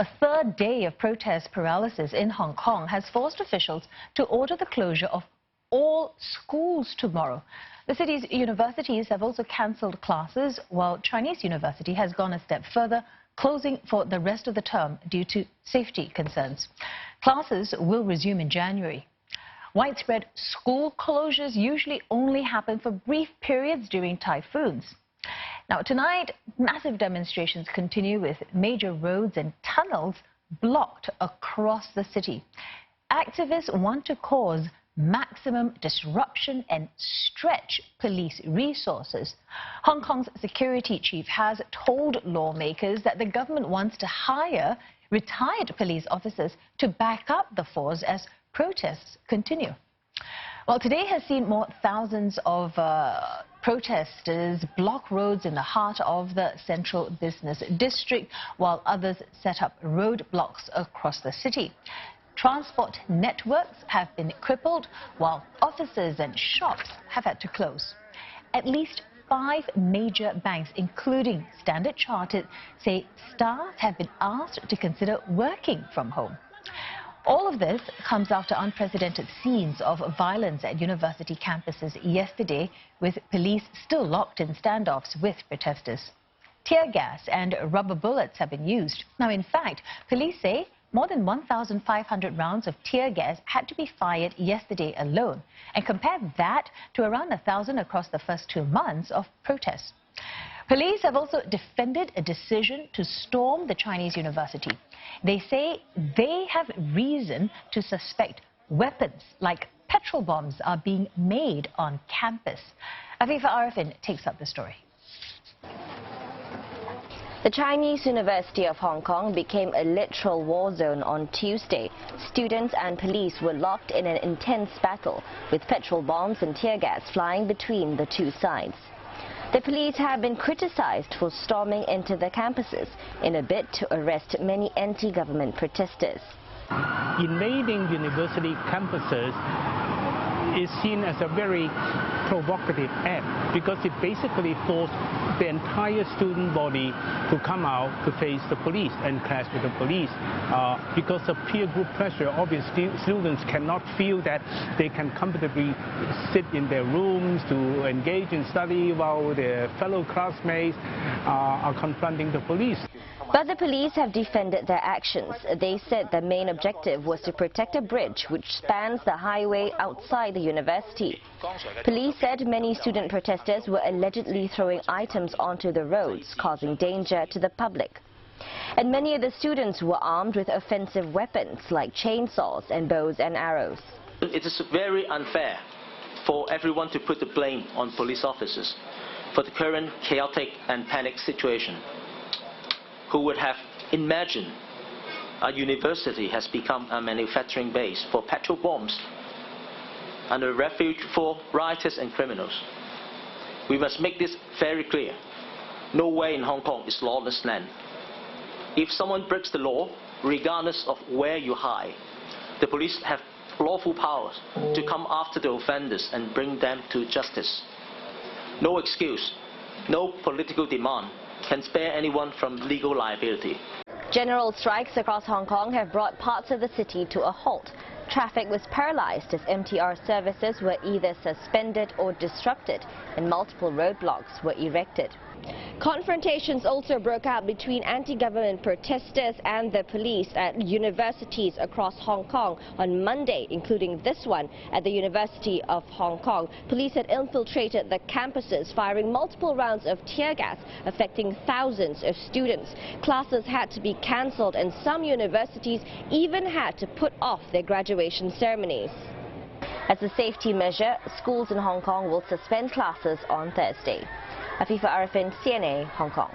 A third day of protest paralysis in Hong Kong has forced officials to order the closure of all schools tomorrow. The city's universities have also cancelled classes, while Chinese University has gone a step further, closing for the rest of the term due to safety concerns. Classes will resume in January. Widespread school closures usually only happen for brief periods during typhoons. Now, tonight, massive demonstrations continue with major roads and tunnels blocked across the city. Activists want to cause maximum disruption and stretch police resources. Hong Kong's security chief has told lawmakers that the government wants to hire retired police officers to back up the force as protests continue. Well, today has seen more thousands of protesters block roads in the heart of the central business district, while others set up roadblocks across the city. Transport networks have been crippled, while offices and shops have had to close. At least 5 major banks, including Standard Chartered, say staff have been asked to consider working from home. All of this comes after unprecedented scenes of violence at university campuses yesterday, with police still locked in standoffs with protesters. Tear gas and rubber bullets have been used. Now, in fact, police say more than 1,500 rounds of tear gas had to be fired yesterday alone, and compare that to around 1,000 across the first 2 months of protests. Police have also defended a decision to storm the Chinese university. They say they have reason to suspect weapons like petrol bombs are being made on campus. Afifa Arifin takes up the story. The Chinese University of Hong Kong became a literal war zone on Tuesday. Students and police were locked in an intense battle, with petrol bombs and tear gas flying between the two sides. The police have been criticized for storming into the campuses in a bid to arrest many anti-government protesters. Invading university campuses is seen as a very provocative act because it basically forced the entire student body to come out to face the police and clash with the police. Because of peer group pressure, obviously students cannot feel that they can comfortably sit in their rooms to engage in study while their fellow classmates are confronting the police. But the police have defended their actions. They said the main objective was to protect a bridge which spans the highway outside the university. Police said many student protesters were allegedly throwing items onto the roads, causing danger to the public. And many of the students were armed with offensive weapons like chainsaws and bows and arrows. It is very unfair for everyone to put the blame on police officers for the current chaotic and panic situation. Who would have imagined a university has become a manufacturing base for petrol bombs and a refuge for rioters and criminals. We must make this very clear. Nowhere in Hong Kong is lawless land. If someone breaks the law, regardless of where you hide, the police have lawful powers to come after the offenders and bring them to justice. No excuse, no political demand can spare anyone from legal liability. General strikes across Hong Kong have brought parts of the city to a halt. Traffic was paralyzed as MTR services were either suspended or disrupted, and multiple roadblocks were erected. Confrontations also broke out between anti-government protesters and the police at universities across Hong Kong on Monday, including this one at the University of Hong Kong. Police had infiltrated the campuses, firing multiple rounds of tear gas, affecting thousands of students. Classes had to be cancelled, and some universities even had to put off their graduation ceremonies. As a safety measure, schools in Hong Kong will suspend classes on Thursday. Afifa Arifin, CNA, Hong Kong.